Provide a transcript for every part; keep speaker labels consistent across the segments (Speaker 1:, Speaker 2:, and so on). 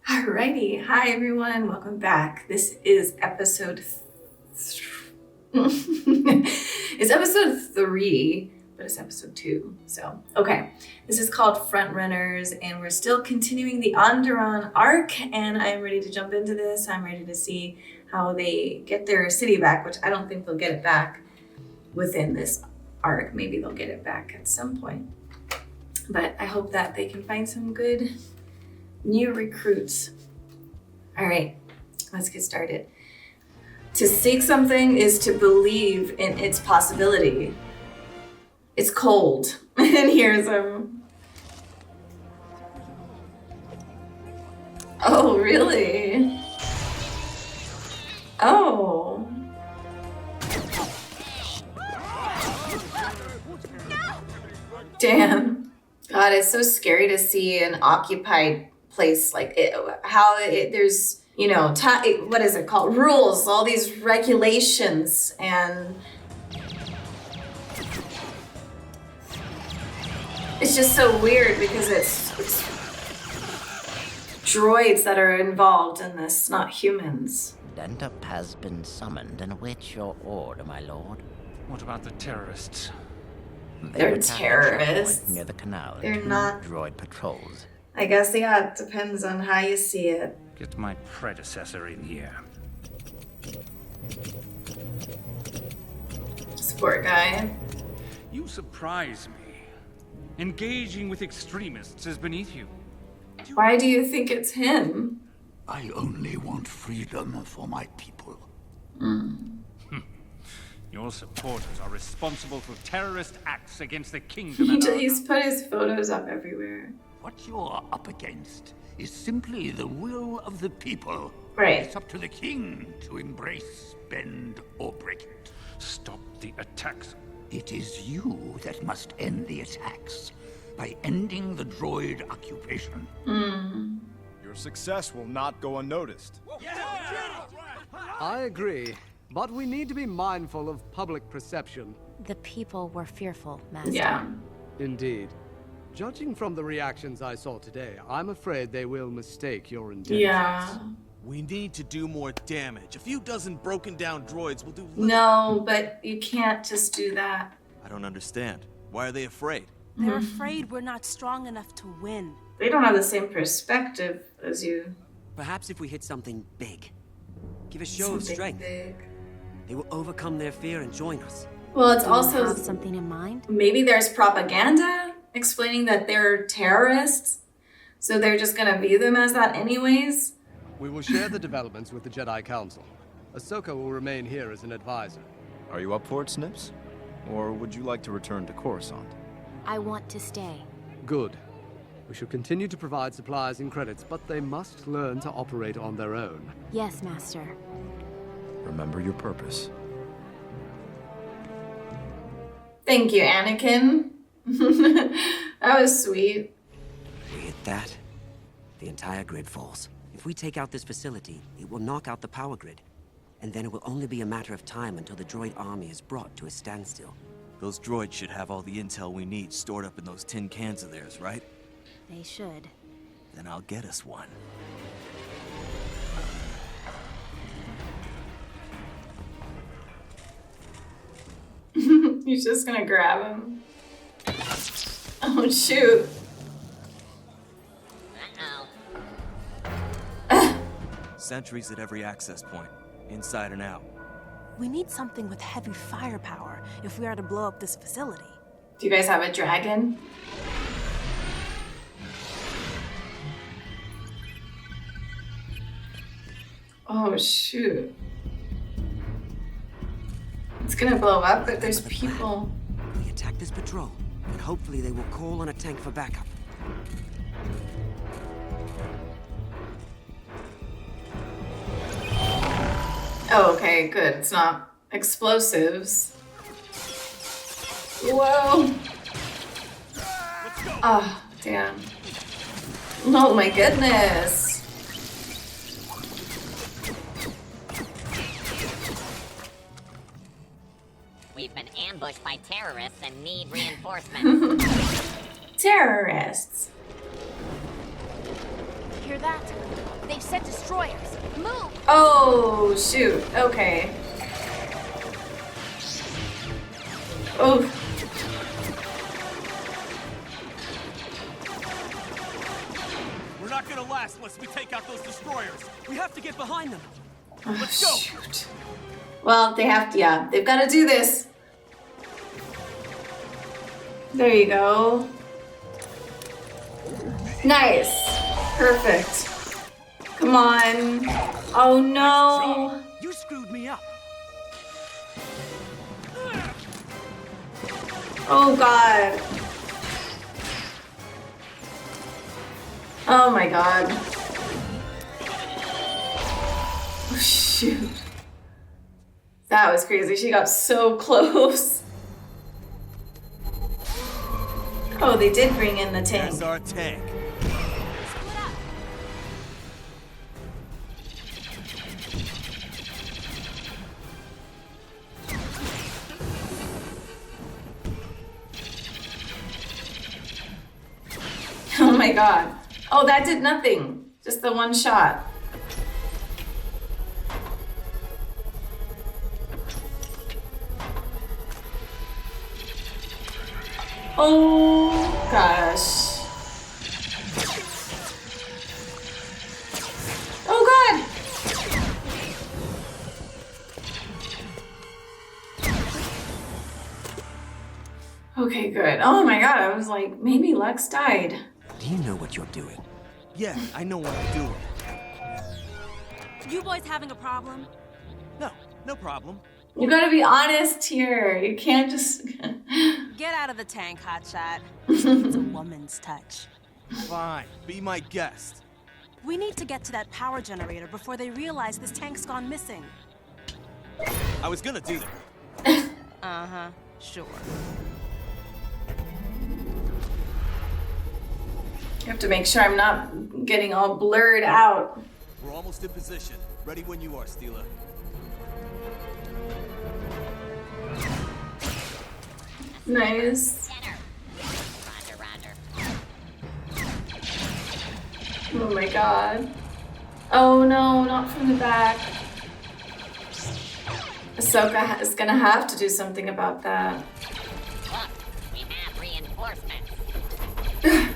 Speaker 1: Alrighty, hi everyone, welcome back. This is episode it's episode 3, but it's episode 2. So, okay. This is called Frontrunners, and we're still continuing the Onderon arc, and I'm ready to jump into this. I'm ready to see how they get their city back, which I don't think they'll get it back within this arc. Maybe they'll get it back at some point. But I hope that they can find some good new recruits. All right, let's get started. To seek something is to believe in its possibility. It's cold. And here's him. Oh, really? Oh. Damn. God, it's so scary to see an occupied place like it, there's, you know, what is it called? Rules, all these regulations, and it's just so weird because it's droids that are involved in this, not humans.
Speaker 2: Dentup has been summoned and awaits your order, my lord.
Speaker 3: What about the terrorists?
Speaker 1: They're terrorists.
Speaker 2: Near the canal.
Speaker 1: They're not
Speaker 2: droid patrols.
Speaker 1: I guess, yeah, it depends on how you see it.
Speaker 3: Get my predecessor in here.
Speaker 1: Sport guy.
Speaker 3: You surprise me. Engaging with extremists is beneath you.
Speaker 1: Why do you think it's him?
Speaker 4: I only want freedom for my people.
Speaker 3: Your supporters are responsible for terrorist acts against the kingdom.
Speaker 1: He's put his photos up everywhere.
Speaker 4: What you're up against is simply the will of the people.
Speaker 1: Right.
Speaker 4: It's up to the king to embrace, bend, or break it.
Speaker 3: Stop the attacks.
Speaker 4: It is you that must end the attacks by ending the droid occupation.
Speaker 5: Your success will not go unnoticed.
Speaker 6: I agree, but we need to be mindful of public perception.
Speaker 7: The people were fearful, Master.
Speaker 1: Yeah.
Speaker 6: Indeed. Judging from the reactions I saw today, I'm afraid they will mistake your intentions.
Speaker 1: Yeah.
Speaker 8: We need to do more damage. A few dozen broken down droids will do little.
Speaker 1: No, but you can't just do that.
Speaker 8: I don't understand. Why are they afraid?
Speaker 9: They're afraid we're not strong enough to win.
Speaker 1: They don't have the same perspective as you.
Speaker 10: Perhaps if we hit something big, give a show of
Speaker 1: Something
Speaker 10: strength,
Speaker 1: big.
Speaker 10: they will overcome their fear and join us.
Speaker 1: Well, it's
Speaker 7: Do you
Speaker 1: also
Speaker 7: have something in mind?
Speaker 1: maybe there's propaganda explaining that they're terrorists, so they're just gonna view them as that anyways.
Speaker 6: We will share the developments with the Jedi Council. Ahsoka will remain here as an advisor.
Speaker 5: Are you up for it, Snips? Or would you like to return to Coruscant?
Speaker 7: I want to stay.
Speaker 6: Good. We shall continue to provide supplies and credits, but they must learn to operate on their own.
Speaker 7: Yes, Master.
Speaker 5: Remember your purpose.
Speaker 1: Thank you, Anakin. That was sweet.
Speaker 10: We hit that, the entire grid falls. If we take out this facility, it will knock out the power grid. And then it will only be a matter of time until the droid army is brought to a standstill.
Speaker 8: Those droids should have all the intel we need stored up in those tin cans of theirs, right?
Speaker 7: They should.
Speaker 8: Then I'll get us one.
Speaker 1: He's just gonna grab him. Oh, shoot.
Speaker 8: Sentries at every access point, inside and out.
Speaker 9: We need something with heavy firepower if we are to blow up this facility.
Speaker 1: Do you guys have a dragon? Oh, shoot. It's gonna blow up, but there's people.
Speaker 10: We attack this patrol, and hopefully they will call on a tank for backup.
Speaker 1: Oh, okay, good. It's not explosives. Whoa. Oh, damn. Oh my goodness.
Speaker 11: ambushed by terrorists and need reinforcements.
Speaker 1: Terrorists.
Speaker 9: Hear that? They've sent destroyers. Move!
Speaker 1: Oh, shoot. Okay. Oh.
Speaker 8: We're not gonna last unless we take out those destroyers.
Speaker 10: We have to get behind them.
Speaker 8: Let's go.
Speaker 1: Shoot. Well, they have to, yeah. They've got to do this. There you go. Nice. Perfect. Come on. Oh, no.
Speaker 10: You screwed me up.
Speaker 1: Oh, God. Oh, my God. Oh, shoot. That was crazy. She got so close. Oh, they did bring in the tank.
Speaker 8: There's our tank.
Speaker 1: Oh my god. Oh, that did nothing. Just the one shot. Oh gosh. Oh god. Okay, good. Oh my god, I was like, maybe Lex died.
Speaker 10: Do you know what you're doing?
Speaker 8: Yeah, I know what I'm doing.
Speaker 9: You boys having a problem?
Speaker 8: No, no problem.
Speaker 1: You gotta be honest here. You can't just...
Speaker 9: Get out of the tank, hotshot. It's a woman's touch.
Speaker 8: Fine, be my guest.
Speaker 9: We need to get to that power generator before they realize this tank's gone missing.
Speaker 8: I was gonna do that.
Speaker 9: Uh-huh, sure.
Speaker 1: You have to make sure I'm not getting all blurred out.
Speaker 8: We're almost in position. Ready when you are, Steela.
Speaker 1: Nice.
Speaker 11: Roger.
Speaker 1: Oh my god. Oh no, not from the back. Ahsoka is gonna have to do something about that.
Speaker 11: Look, we have reinforcements. Hey,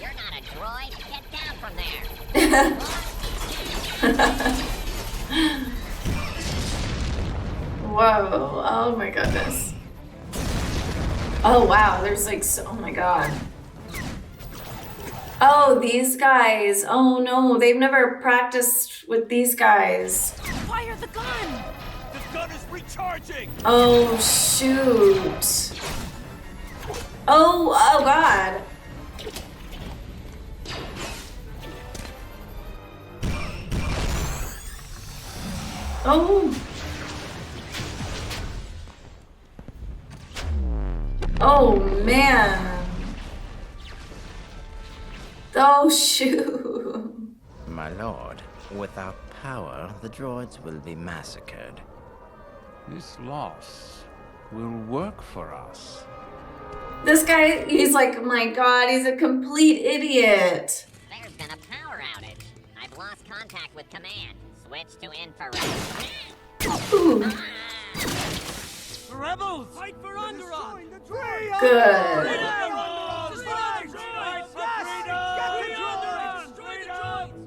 Speaker 11: you're not a droid. Get down from there.
Speaker 1: Whoa, oh my goodness. Oh wow, there's like so, oh my god. Oh, these guys. Oh no, they've never practiced with these guys.
Speaker 9: Fire the gun!
Speaker 8: The gun is recharging!
Speaker 1: Oh shoot. Oh god. Oh. Oh man. Oh shoot.
Speaker 2: My lord, without power, the droids will be massacred.
Speaker 3: This loss will work for us.
Speaker 1: This guy, he's like, my god, he's a complete idiot.
Speaker 11: There's been a power outage. I've lost contact with command. Switch to infrared.
Speaker 1: Ooh.
Speaker 10: Rebels! Fight for Onderon!
Speaker 1: Good.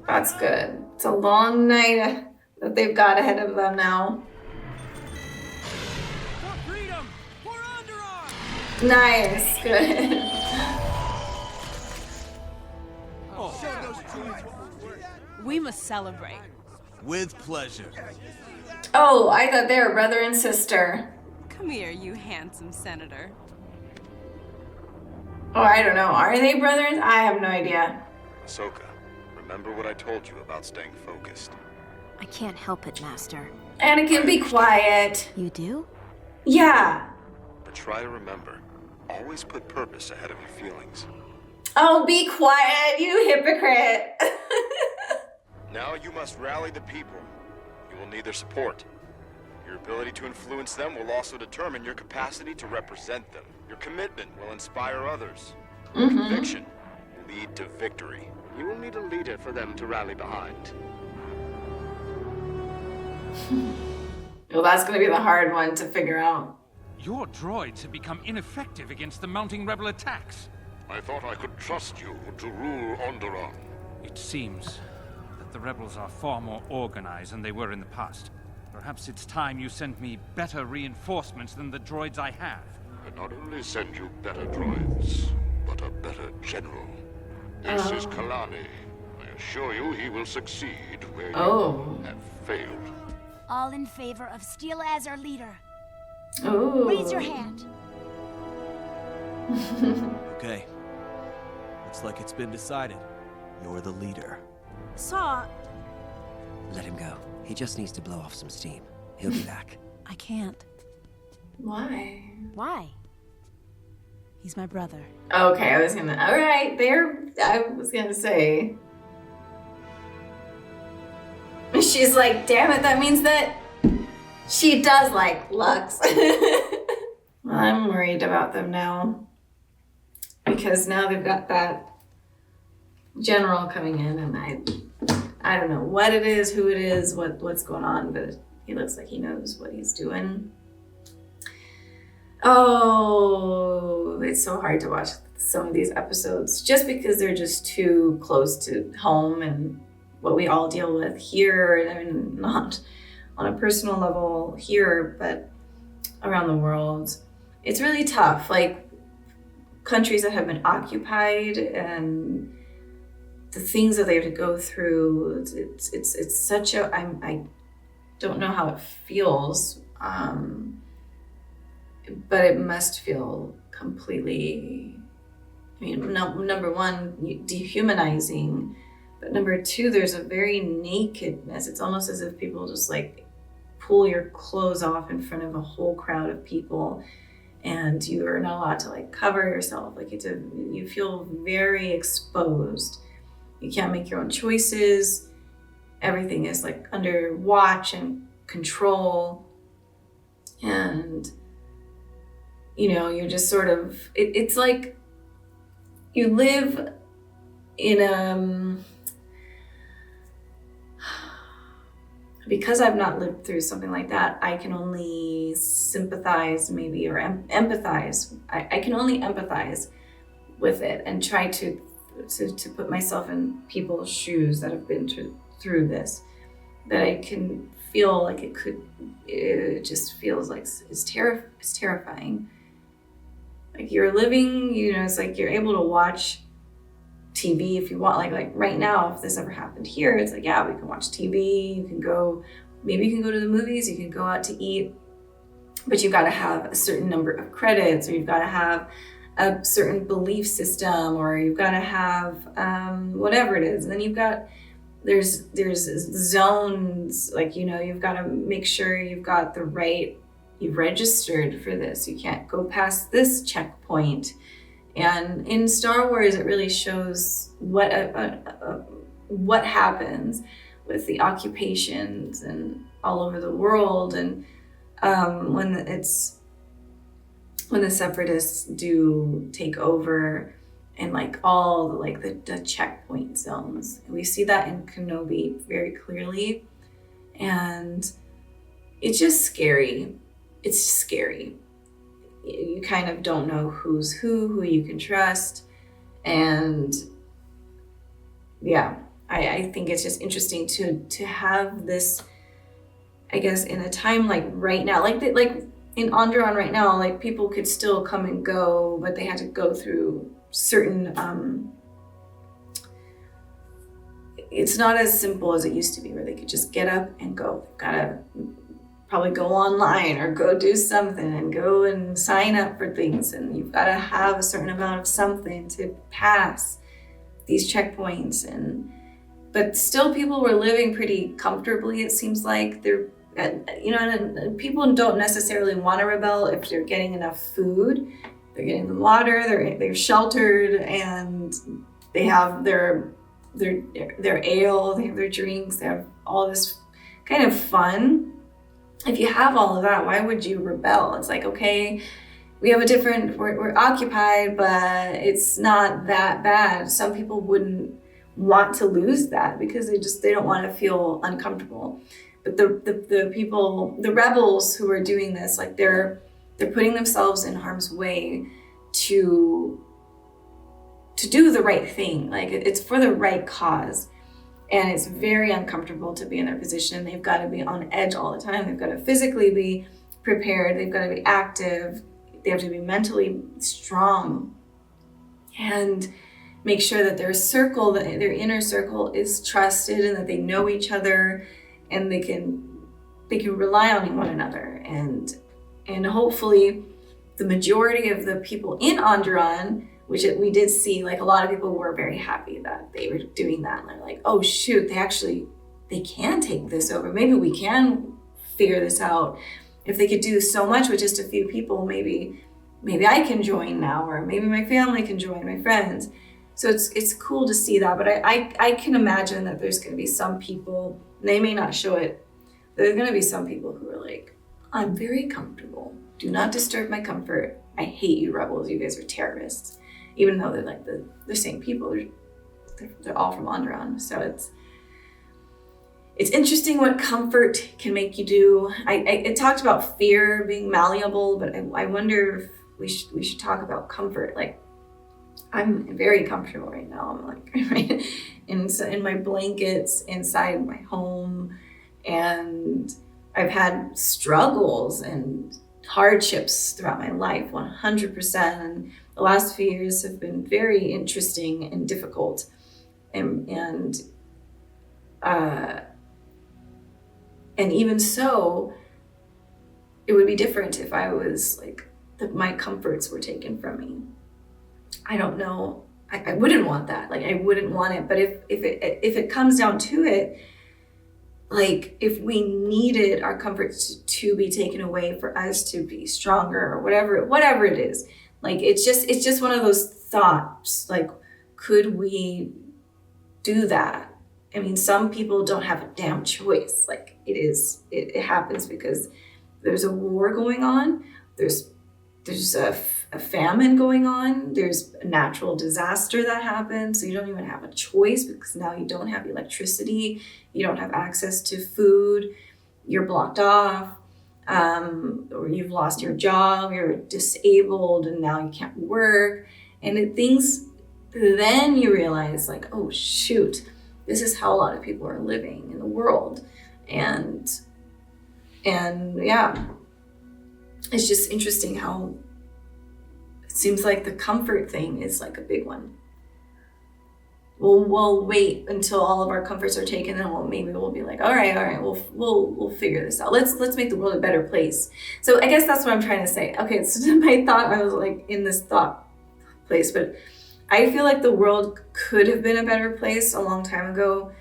Speaker 1: That's good. It's a long night that they've got ahead of them now.
Speaker 10: For freedom! For Onderon!
Speaker 1: Nice. Good.
Speaker 9: We must celebrate.
Speaker 8: With pleasure.
Speaker 1: Oh, I thought they were brother and sister.
Speaker 9: Come here, you handsome senator.
Speaker 1: Oh, I don't know. Are they brothers? I have no idea.
Speaker 12: Ahsoka, remember what I told you about staying focused.
Speaker 7: I can't help it, Master.
Speaker 1: Anakin, be quiet.
Speaker 7: You do?
Speaker 1: Yeah.
Speaker 12: But try to remember, always put purpose ahead of your feelings.
Speaker 1: Oh, be quiet, you hypocrite.
Speaker 12: Now you must rally the people. You will need their support. Your ability to influence them will also determine your capacity to represent them. Your commitment will inspire others. Your conviction will lead to victory.
Speaker 6: You will need a leader for them to rally behind.
Speaker 1: Well, that's going to be the hard one to figure out.
Speaker 3: Your droids have become ineffective against the mounting rebel attacks.
Speaker 12: I thought I could trust you to rule Onderon.
Speaker 3: It seems that the rebels are far more organized than they were in the past. Perhaps it's time you sent me better reinforcements than the droids I have.
Speaker 12: I not only send you better droids, but a better general. This is Kalani. I assure you he will succeed where you have failed.
Speaker 13: All in favor of Steel as our leader.
Speaker 1: Oh.
Speaker 13: Raise your hand.
Speaker 8: Okay. Looks like it's been decided. You're the leader.
Speaker 9: Saw.
Speaker 10: Let him go. He just needs to blow off some steam. He'll be back.
Speaker 9: I can't.
Speaker 1: Why?
Speaker 9: Why? He's my brother.
Speaker 1: Okay, I was gonna. All right, I was gonna say. She's like, damn it, that means that she does like Lux. Well, I'm worried about them now. Because now they've got that general coming in, and I don't know what it is, who it is, what's going on, but he looks like he knows what he's doing. Oh, it's so hard to watch some of these episodes just because they're just too close to home and what we all deal with here. I mean, not on a personal level here, but around the world. It's really tough. Like countries that have been occupied and the things that they have to go through. It's such a. I don't know how it feels. But it must feel completely, I mean, number one, dehumanizing, but number two, there's a very nakedness. It's almost as if people just like pull your clothes off in front of a whole crowd of people, and you are not allowed to like cover yourself. Like you feel very exposed. You can't make your own choices. Everything is like under watch and control, and you know, you're just sort of, it's like you live in because I've not lived through something like that, I can only sympathize maybe, or empathize. I can only empathize with it and try to put myself in people's shoes that have been through this, that I can feel like it just feels like it's terrifying. Like you're living, you know, it's like you're able to watch TV if you want. Like right now, if this ever happened here, it's like, yeah, we can watch TV. You can go, maybe you can go to the movies. You can go out to eat, but you've got to have a certain number of credits, or you've got to have a certain belief system, or you've got to have whatever it is. And then you've got, there's zones, like, you know, you've got to make sure you've got the right, you've registered for this. You can't go past this checkpoint. And in Star Wars, it really shows what happens with the occupations and all over the world. And when the Separatists do take over, and like all the checkpoint zones, we see that in Kenobi very clearly, and it's just scary. It's scary. You kind of don't know who's who you can trust. And yeah, I think it's just interesting to have this, I guess, in a time like right now, like in Onderon right now, like people could still come and go, but they had to go through certain, it's not as simple as it used to be where they could just get up and go. They've gotta probably go online or go do something and go and sign up for things, and you've got to have a certain amount of something to pass these checkpoints. But still people were living pretty comfortably. It seems like they're, you know, and people don't necessarily want to rebel if they're getting enough food, they're getting the water, they're sheltered, and they have their ale, they have their drinks, they have all this kind of fun. if you have all of that, why would you rebel? It's like, okay, we have a different, we're occupied, but it's not that bad. Some people wouldn't want to lose that because they don't want to feel uncomfortable. But the people, the rebels who are doing this, like they're putting themselves in harm's way to do the right thing. Like it's for the right cause. And it's very uncomfortable to be in their position. They've got to be on edge all the time. They've got to physically be prepared. They've got to be active. They have to be mentally strong and make sure that their circle, that their inner circle is trusted and that they know each other and they can rely on one another. And hopefully the majority of the people in Onderon, which we did see, like a lot of people were very happy that they were doing that. And they're like, oh shoot, they can take this over. Maybe we can figure this out. If they could do so much with just a few people, maybe I can join now, or maybe my family can join, my friends. So it's cool to see that. But I can imagine that there's going to be some people, they may not show it, there's going to be some people who are like, I'm very comfortable. Do not disturb my comfort. I hate you rebels. You guys are terrorists. Even though they're like the same people. They're all from Onderon. So it's interesting what comfort can make you do. I talked about fear being malleable, but I wonder if we should talk about comfort. Like, I'm very comfortable right now. I'm like right in my blankets inside my home, and I've had struggles and hardships throughout my life, 100%. And the last few years have been very interesting and difficult, and even so, it would be different if I was like, my comforts were taken from me. I don't know. I wouldn't want that. Like, I wouldn't want it. But if it comes down to it, like if we needed our comforts to be taken away for us to be stronger or whatever it is, like it's just one of those thoughts. Like, could we do that? I mean, some people don't have a damn choice. Like it happens because there's a war going on. There's a famine going on. There's a natural disaster that happens. So you don't even have a choice because now you don't have electricity. You don't have access to food. You're blocked off. Or you've lost your job. You're disabled and now you can't work. And then you realize like, oh shoot, this is how a lot of people are living in the world. And yeah. It's just interesting how it seems like the comfort thing is like a big one. We'll wait until all of our comforts are taken, and maybe we'll be like, all right, we'll figure this out. Let's make the world a better place. So I guess that's what I'm trying to say. Okay, so my thought, I was like in this thought place, but I feel like the world could have been a better place a long time ago,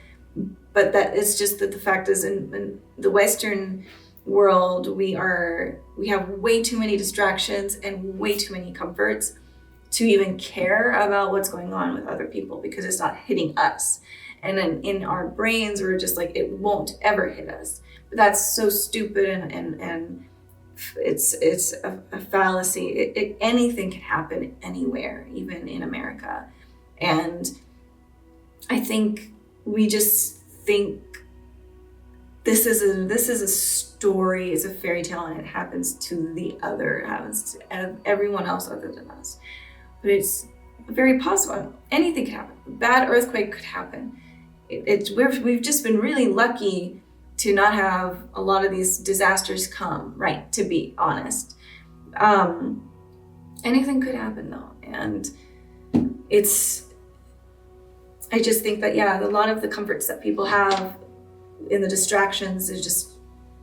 Speaker 1: but that it's just that the fact is in the Western world, we have way too many distractions and way too many comforts to even care about what's going on with other people because it's not hitting us. And then in our brains, we're just like, it won't ever hit us. But that's so stupid and it's a fallacy. Anything can happen anywhere, even in America. And I think we just think this is a story, it's a fairy tale, and it happens to everyone else other than us. But it's very possible. Anything could happen. A bad earthquake could happen. We've just been really lucky to not have a lot of these disasters come, right? To be honest, anything could happen though, and I just think that a lot of the comforts that people have in the distractions is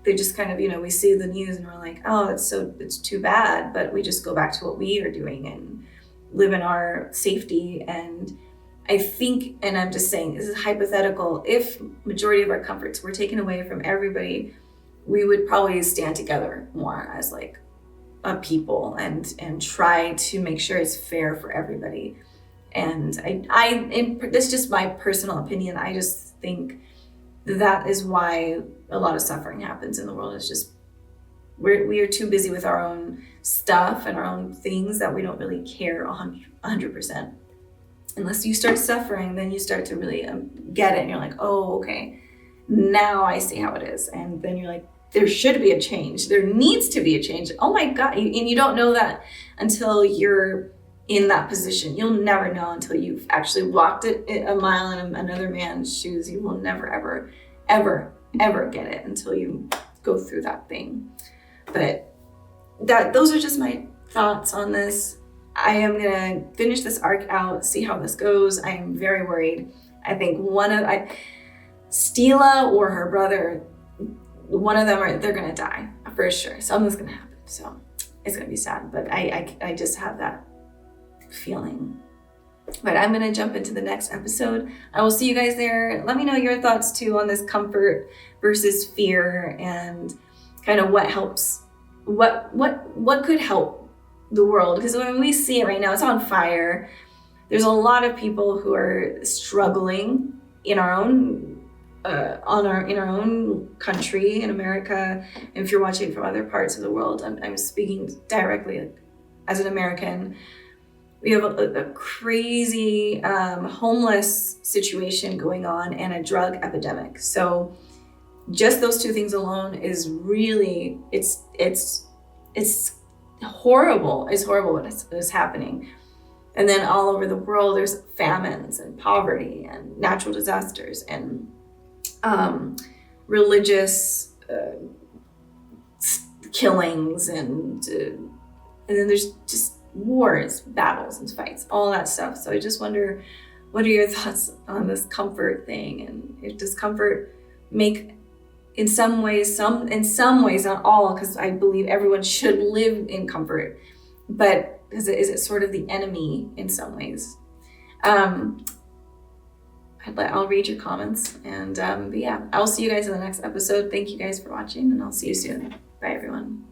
Speaker 1: they just kind of, we see the news and we're like, oh, it's too bad, but we just go back to what we are doing and live in our safety. And I think, and I'm just saying, this is hypothetical, if majority of our comforts were taken away from everybody, we would probably stand together more as like a people and try to make sure it's fair for everybody. And this is just my personal opinion. I just think that is why a lot of suffering happens in the world, is just we are too busy with our own stuff and our own things that we don't really care 100%. Unless you start suffering, then you start to really get it, and you're like, oh, okay, now I see how it is. And then you're like, there should be a change. There needs to be a change. Oh my God. And you don't know that until you're in that position. You'll never know until you've actually walked a mile in another man's shoes. You will never, ever, ever, ever get it until you go through that thing. But those are just my thoughts on this. I am gonna finish this arc out, see how this goes. I am very worried. I think Stila or her brother, one of them they're gonna die for sure. Something's gonna happen. So it's gonna be sad, but I just have that feeling. But I'm gonna jump into the next episode. I will see you guys there. Let me know your thoughts too on this comfort versus fear, and kind of what helps, what could help the world. Because when we see it right now, it's on fire. There's a lot of people who are struggling in our own in our own country in America. And if you're watching from other parts of the world, I'm speaking directly as an American. We have a crazy homeless situation going on and a drug epidemic. So just those two things alone is really, it's horrible. It's horrible what is happening. And then all over the world, there's famines and poverty and natural disasters and religious killings, and then there's just wars, battles, and fights, all that stuff. So I just wonder, what are your thoughts on this comfort thing? And does comfort make, in some ways, not all, because I believe everyone should live in comfort, but is it sort of the enemy in some ways? I'll read your comments, and but yeah, I'll see you guys in the next episode. Thank you guys for watching, and I'll see you soon. Bye, everyone.